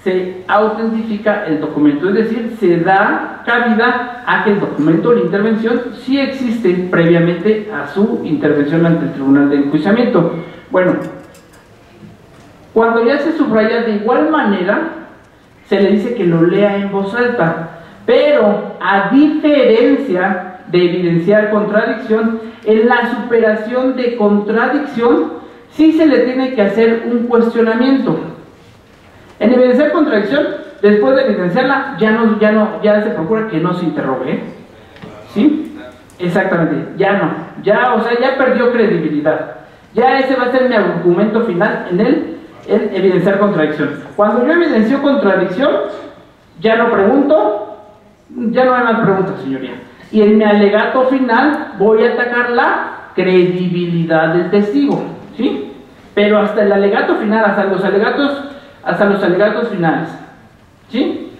se autentifica el documento, es decir, se da cabida a que el documento o la intervención sí existe previamente a su intervención ante el tribunal de enjuiciamiento. Bueno, cuando ya se subraya, de igual manera se le dice que lo lea en voz alta, pero a diferencia de evidenciar contradicción, en la superación de contradicción sí se le tiene que hacer un cuestionamiento. En evidenciar contradicción, después de evidenciarla, ya se procura que no se interrogue, ¿sí? Exactamente, o sea, ya perdió credibilidad. Ya ese va a ser mi argumento final en evidenciar contradicción. Cuando yo evidencio contradicción, ya no pregunto, ya no hay más preguntas, señoría. Y en mi alegato final voy a atacar la credibilidad del testigo, ¿sí? Pero hasta el alegato final, hasta los alegatos finales, ¿sí?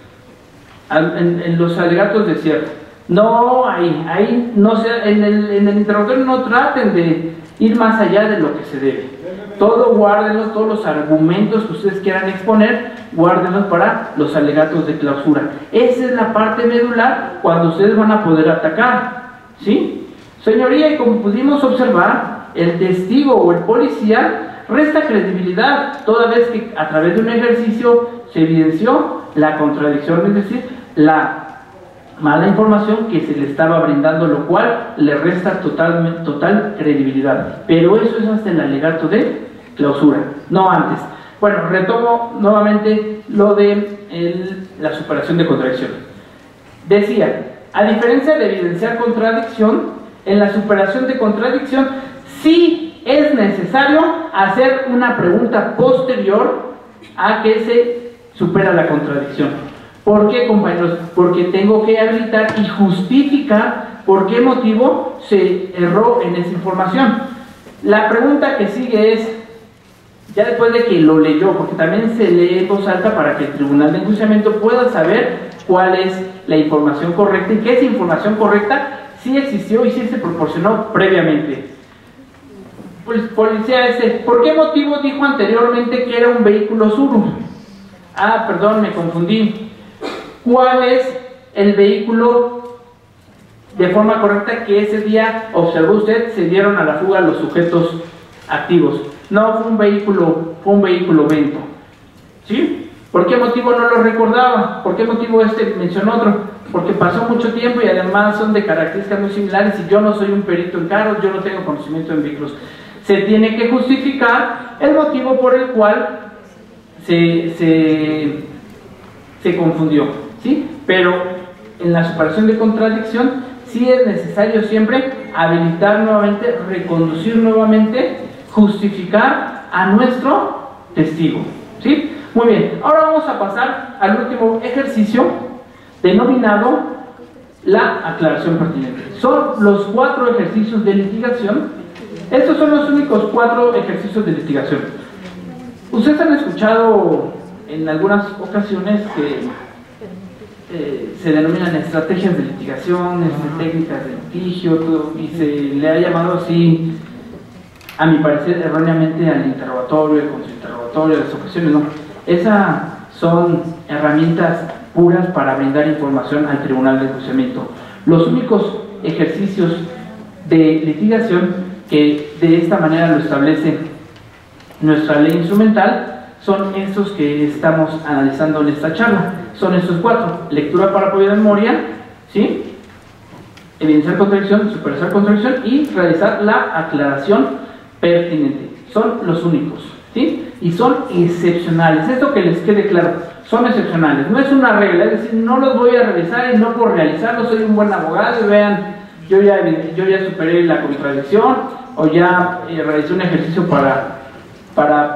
En los alegatos de cierre. No, ahí no sea, en el interrogatorio no traten de ir más allá de lo que se debe. Todo guárdenlos, todos los argumentos que ustedes quieran exponer, guárdenlos para los alegatos de clausura. Esa es la parte medular cuando ustedes van a poder atacar, ¿sí? Señoría, y como pudimos observar, el testigo o el policía resta credibilidad toda vez que a través de un ejercicio se evidenció la contradicción, es decir, la mala información que se le estaba brindando, lo cual le resta total credibilidad. Pero eso es hasta el alegato de clausura, no antes. Bueno, retomo nuevamente lo de la superación de contradicción. Decía, a diferencia de evidenciar contradicción, en la superación de contradicción sí es necesario hacer una pregunta posterior a que se supera la contradicción. ¿Por qué, compañeros? Porque tengo que habilitar y justificar por qué motivo se erró en esa información. La pregunta que sigue es, ya después de que lo leyó, porque también se lee en voz alta para que el tribunal de enjuiciamiento pueda saber cuál es la información correcta y que esa información correcta sí existió y sí se proporcionó previamente. Policía ¿por qué motivo dijo anteriormente que era un vehículo Tsuru? Ah, perdón, me confundí. ¿Cuál es el vehículo de forma correcta que ese día observó usted se dieron a la fuga los sujetos activos? No, fue un vehículo Vento. ¿Sí? ¿Por qué motivo no lo recordaba? ¿Por qué motivo mencionó otro? Porque pasó mucho tiempo y además son de características muy similares y yo no soy un perito en carros, yo no tengo conocimiento en vehículos. Se tiene que justificar el motivo por el cual se confundió, ¿sí? Pero en la superación de contradicción sí es necesario siempre habilitar nuevamente, reconducir nuevamente, justificar a nuestro testigo, ¿sí? Muy bien, ahora vamos a pasar al último ejercicio denominado la aclaración pertinente. Son los 4 ejercicios de litigación. Estos son los únicos 4 ejercicios de litigación. Ustedes han escuchado en algunas ocasiones que se denominan estrategias de litigación, técnicas de litigio, todo, y se le ha llamado así, a mi parecer erróneamente, al interrogatorio, el contrainterrogatorio, las objeciones, no. Esas son herramientas puras para brindar información al tribunal de enjuiciamiento. Los únicos ejercicios de litigación que de esta manera lo establece nuestra ley instrumental son estos que estamos analizando en esta charla. Son estos 4: lectura para apoyo de memoria, ¿sí? Evidenciar contradicción, superar contradicción y realizar la aclaración pertinente. Son los únicos, ¿sí? Y son excepcionales. Esto que les quede claro, son excepcionales. No es una regla, es decir, no los voy a realizar y no por realizarlo soy un buen abogado y vean, yo ya superé la contradicción o ya realicé un ejercicio para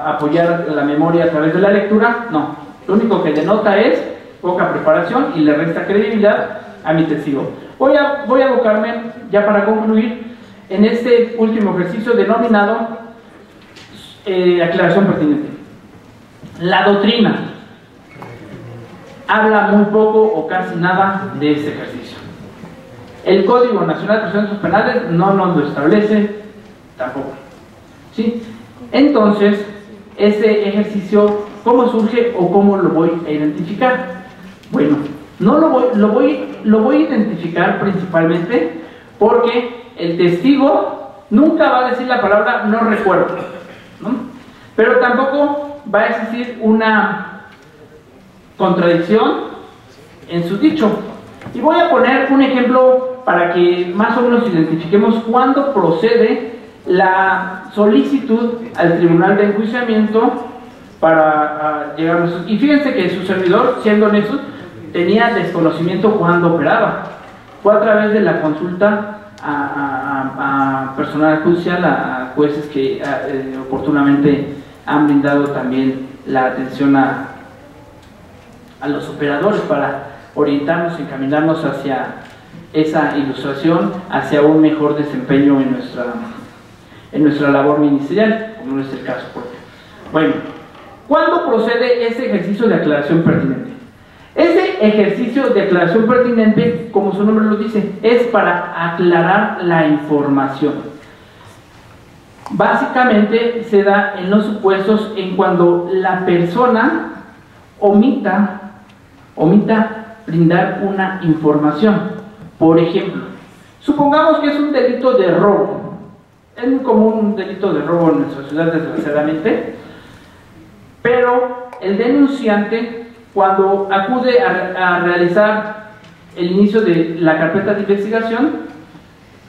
apoyar la memoria a través de la lectura. No, lo único que denota es poca preparación y le resta credibilidad a mi testigo. Voy a abocarme, ya para concluir, en este último ejercicio denominado aclaración pertinente. La doctrina habla muy poco o casi nada de este ejercicio. El Código Nacional de Procedimientos Penales no nos lo establece tampoco, ¿sí? Entonces, este ejercicio, ¿cómo surge o cómo lo voy a identificar? Bueno, lo voy a identificar principalmente porque el testigo nunca va a decir la palabra no recuerdo, ¿no? Pero tampoco va a existir una contradicción en su dicho. Y voy a poner un ejemplo para que más o menos identifiquemos cuándo procede la solicitud al tribunal de enjuiciamiento para llegar a nosotros. Y fíjense que su servidor, siendo honesto, tenía desconocimiento cuando operaba. Fue a través de la consulta a personal judicial, a jueces que oportunamente han brindado también la atención a los operadores para orientarnos, encaminarnos hacia esa ilustración, hacia un mejor desempeño en nuestra labor ministerial, como no es el caso. Bueno, ¿cuándo procede ese ejercicio de aclaración pertinente? Ese ejercicio de aclaración pertinente, como su nombre lo dice, es para aclarar la información. Básicamente se da en los supuestos en cuando la persona omita brindar una información. Por ejemplo, supongamos que es un delito de robo. Es muy común un delito de robo en nuestra ciudad, desgraciadamente, pero el denunciante, cuando acude a realizar el inicio de la carpeta de investigación,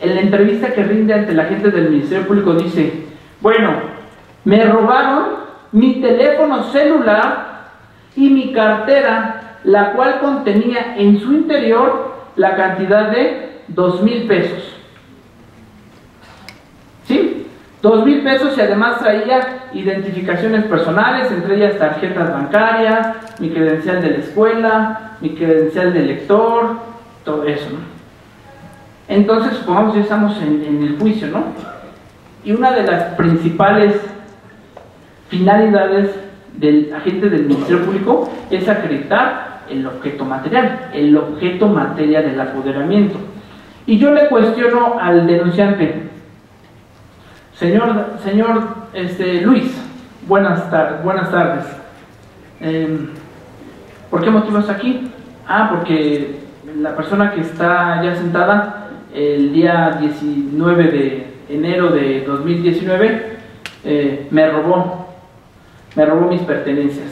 en la entrevista que rinde ante la gente del Ministerio Público dice: bueno, Me robaron mi teléfono celular y mi cartera, la cual contenía en su interior la cantidad de 2,000 pesos. ¿Sí? 2,000 pesos, y además traía identificaciones personales, entre ellas tarjetas bancarias, mi credencial de la escuela, mi credencial de lector, todo eso, ¿no? Entonces, supongamos que ya estamos en el juicio, ¿no? Y una de las principales finalidades del agente del Ministerio Público es acreditar el objeto material del apoderamiento. Y yo le cuestiono al denunciante: señor Luis, buenas tardes. ¿Por qué motivo está aquí? Porque la persona que está ya sentada el día 19 de enero de 2019 me robó mis pertenencias.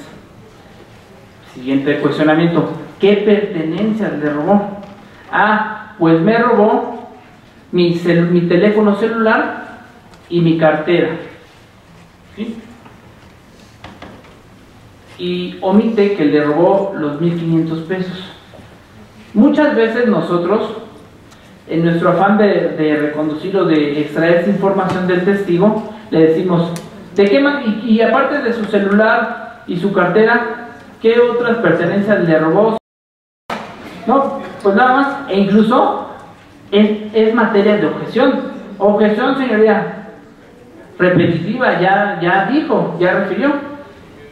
Siguiente cuestionamiento: ¿qué pertenencias le robó? Pues me robó mi teléfono celular y mi cartera. ¿Sí? Y omite que le robó los 1,500 pesos. Muchas veces nosotros, en nuestro afán de reconducir o de extraer esa información del testigo, le decimos: ¿de qué más? Y aparte de su celular y su cartera, ¿qué otras pertenencias le robó? No, pues nada más. E incluso es materia de objeción. Objeción, señoría, repetitiva, ya dijo, ya refirió.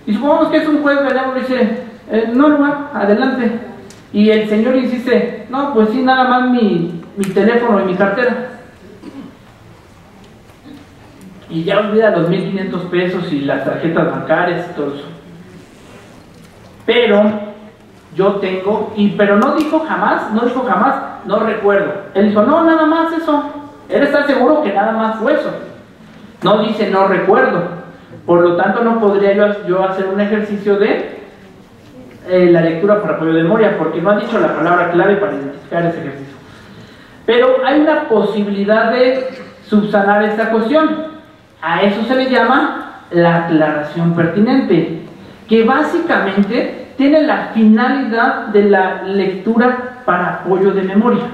Y supongamos que es un juez benévolo y dice: no, adelante. Y el señor insiste: no, pues sí, nada más mi teléfono y mi cartera. Y ya olvida los 1,500 pesos y las tarjetas bancarias y todo eso. Pero yo tengo, pero no dijo jamás, no recuerdo. Él dijo: no, nada más eso. Él está seguro que nada más fue eso. No dice no recuerdo. Por lo tanto, no podría yo hacer un ejercicio de la lectura por apoyo de memoria, porque no ha dicho la palabra clave para identificar ese ejercicio. Pero hay una posibilidad de subsanar esta cuestión. A eso se le llama la aclaración pertinente, que básicamente tiene la finalidad de la lectura para apoyo de memoria.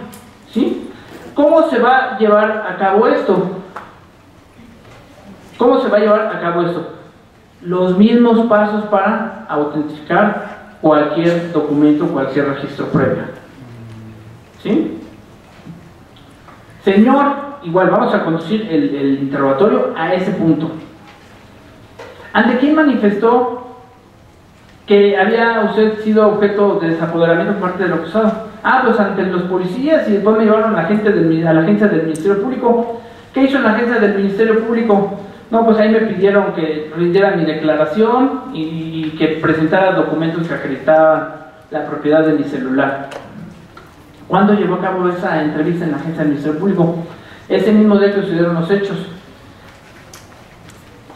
¿Sí? ¿Cómo se va a llevar a cabo esto? Los mismos pasos para autentificar cualquier documento, cualquier registro previo. ¿Sí? Señor, igual vamos a conducir el interrogatorio a ese punto. ¿Ante quién manifestó que había usted sido objeto de desapoderamiento por parte del acusado? Pues ante los policías, y después me llevaron a la agencia del Ministerio Público. ¿Qué hizo en la agencia del Ministerio Público? No, pues ahí me pidieron que rindiera mi declaración y que presentara documentos que acreditaban la propiedad de mi celular. ¿Cuándo llevó a cabo esa entrevista en la agencia del Ministerio Público? Ese mismo día que sucedieron los hechos.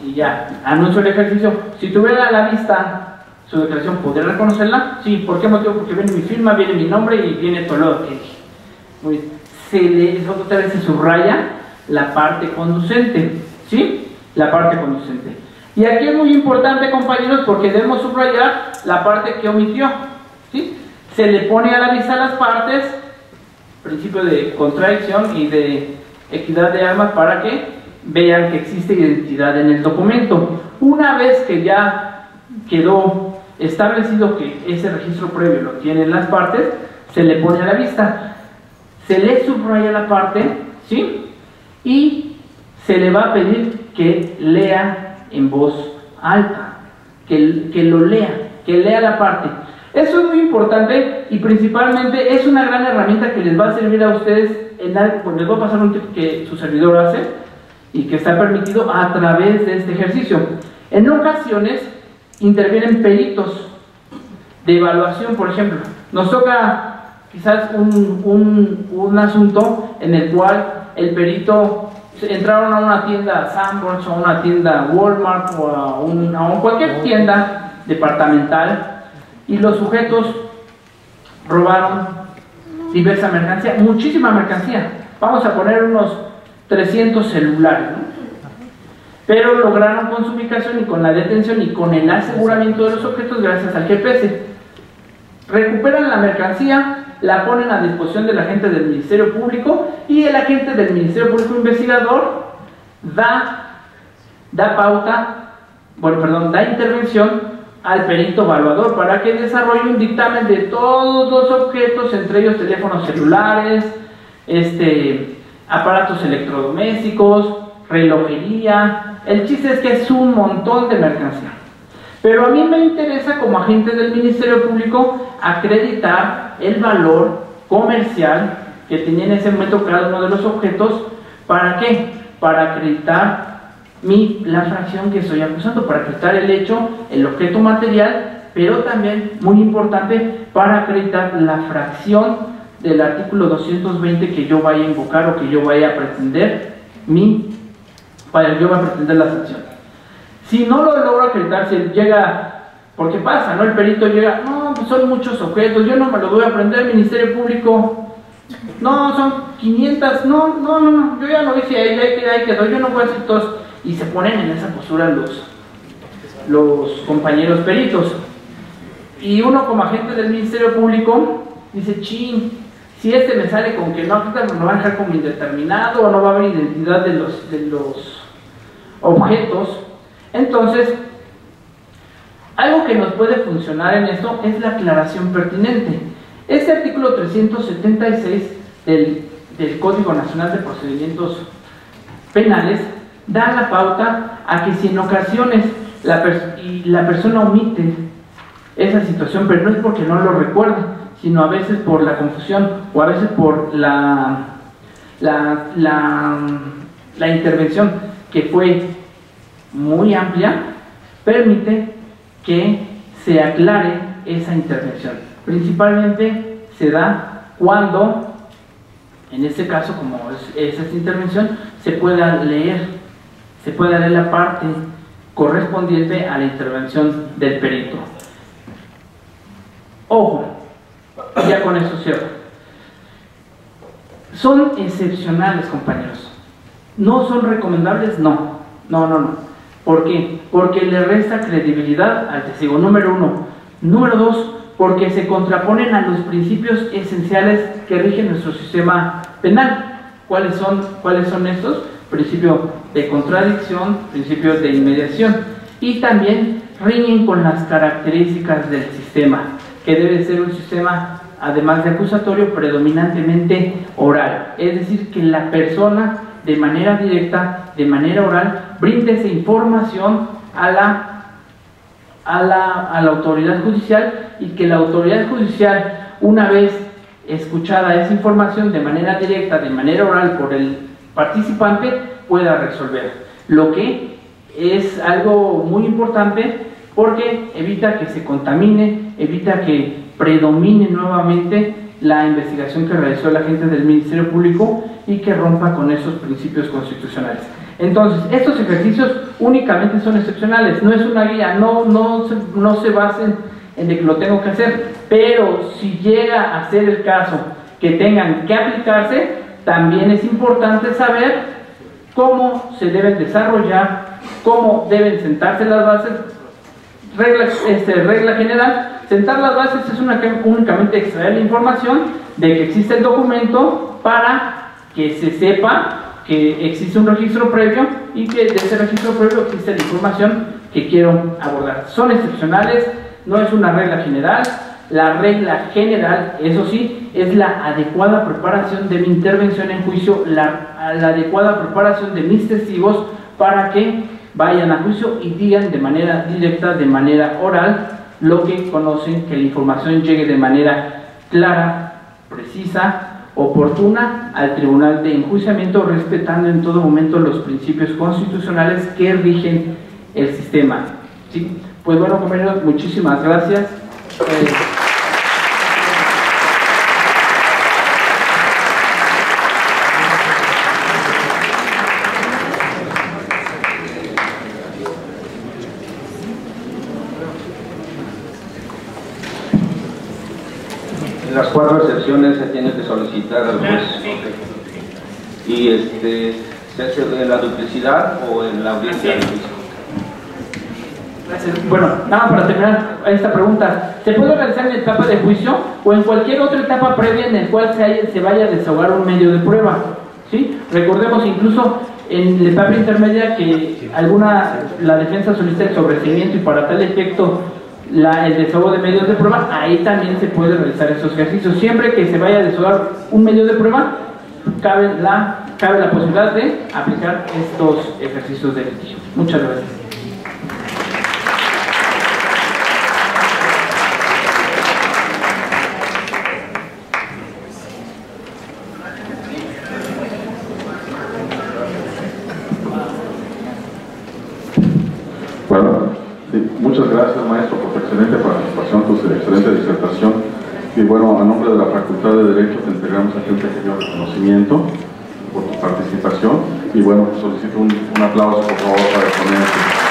Y ya, anuncio el ejercicio. Si tuviera a la vista su declaración, ¿podría reconocerla? Sí. ¿Por qué motivo? Porque viene mi firma, viene mi nombre y viene todo lo que dije. Otra vez se subraya la parte conducente. ¿Sí? La parte conducente. Y aquí es muy importante, compañeros, porque debemos subrayar la parte que omitió. ¿Sí? Se le pone a la vista las partes, principio de contradicción y de equidad de armas, para que vean que existe identidad en el documento. Una vez que ya quedó establecido que ese registro previo lo tienen las partes, se le pone a la vista, se le subraya la parte, ¿sí? Y se le va a pedir que lea en voz alta, que lo lea, que lea la parte. Eso es muy importante y principalmente es una gran herramienta que les va a servir a ustedes pues les voy a pasar un tip que su servidor hace y que está permitido a través de este ejercicio. En ocasiones intervienen peritos de evaluación, por ejemplo. Nos toca quizás un asunto en el cual el perito entraron a una tienda Sanborns o a una tienda Walmart o a cualquier tienda departamental y los sujetos robaron diversa mercancía, muchísima mercancía. Vamos a poner unos 300 celulares, ¿no? pero lograron con su ubicación y con la detención y con el aseguramiento de los objetos gracias al GPS. Recuperan la mercancía, la ponen a disposición del agente del Ministerio Público y el agente del Ministerio Público investigador da intervención al perito evaluador para que desarrolle un dictamen de todos los objetos, entre ellos teléfonos celulares, aparatos electrodomésticos, relojería. El chiste es que es un montón de mercancía. Pero a mí me interesa, como agente del Ministerio Público, acreditar el valor comercial que tenía en ese momento cada uno de los objetos. ¿Para qué? Para acreditar la fracción que estoy acusando, para acreditar el hecho, el objeto material, pero también, muy importante, para acreditar la fracción del artículo 220 que yo vaya a invocar o que yo vaya a pretender la sanción. Si no lo logro acreditar, si llega, porque pasa, ¿no? El perito llega, no, pues son muchos objetos, yo no me lo voy a aprender, Ministerio Público, no, son 500, no, yo ya lo hice, ahí quedó, yo no voy a hacer todos, y se ponen en esa postura los compañeros peritos. Y uno como agente del Ministerio Público dice, chin, si me sale con que no va a dejar como indeterminado o no va a haber identidad de los objetos, entonces algo que nos puede funcionar en esto es la aclaración pertinente. Este artículo 376 del Código Nacional de Procedimientos Penales da la pauta a que si en ocasiones la persona omite esa situación, pero no es porque no lo recuerde, sino a veces por la confusión o a veces por la intervención que fue muy amplia, permite que se aclare esa intervención. Principalmente se da cuando, en este caso, como es esta intervención, se pueda leer la parte correspondiente a la intervención del perito. Ojo, ya con eso cierro. Son excepcionales, compañeros. ¿No son recomendables? No. ¿Por qué? Porque le resta credibilidad al testigo, número uno. Número dos, porque se contraponen a los principios esenciales que rigen nuestro sistema penal. ¿Cuáles son estos? Principio de contradicción, principio de inmediación, y también riñen con las características del sistema, que debe ser un sistema, además de acusatorio, predominantemente oral, es decir, que la persona de manera directa, de manera oral, brinde esa información a la autoridad judicial, y que la autoridad judicial, una vez escuchada esa información de manera directa, de manera oral por el participante, pueda resolver, lo que es algo muy importante porque evita que se contamine, evita que predomine nuevamente la investigación que realizó el agente del Ministerio Público y que rompa con esos principios constitucionales. Entonces, estos ejercicios únicamente son excepcionales, no es una guía, no se basen en de que lo tengo que hacer, pero si llega a ser el caso que tengan que aplicarse, también es importante saber cómo se deben desarrollar, cómo deben sentarse las bases. Regla general, sentar las bases es únicamente extraer la información de que existe el documento para que se sepa que existe un registro previo y que de ese registro previo existe la información que quiero abordar. Son excepcionales, no es una regla general. La regla general, eso sí, es la adecuada preparación de mi intervención en juicio, la adecuada preparación de mis testigos para que vayan a juicio y digan de manera directa, de manera oral, lo que conocen, que la información llegue de manera clara, precisa, oportuna al tribunal de enjuiciamiento, respetando en todo momento los principios constitucionales que rigen el sistema. ¿Sí? Pues bueno, compañeros, muchísimas gracias. Las 4 excepciones se tienen que solicitar al juez. Y ¿Se hace en la duplicidad o en la audiencia del juicio? Gracias. Bueno, nada más para terminar esta pregunta. ¿Se puede realizar en la etapa de juicio o en cualquier otra etapa previa en la cual se vaya a desahogar un medio de prueba? ¿Sí? Recordemos incluso en la etapa intermedia que la defensa solicita el sobreseimiento y para tal efecto el desahogo de medios de prueba, ahí también se puede realizar esos ejercicios. Siempre que se vaya a desahogar un medio de prueba, cabe la posibilidad de aplicar estos ejercicios de litigio. Muchas gracias. Bueno, sí, muchas gracias, maestro, por tu excelente participación, tu excelente disertación. Y bueno, a nombre de la Facultad de Derecho te entregamos aquí un pequeño reconocimiento por tu participación. Y bueno, solicito un aplauso, por favor, para el ponente.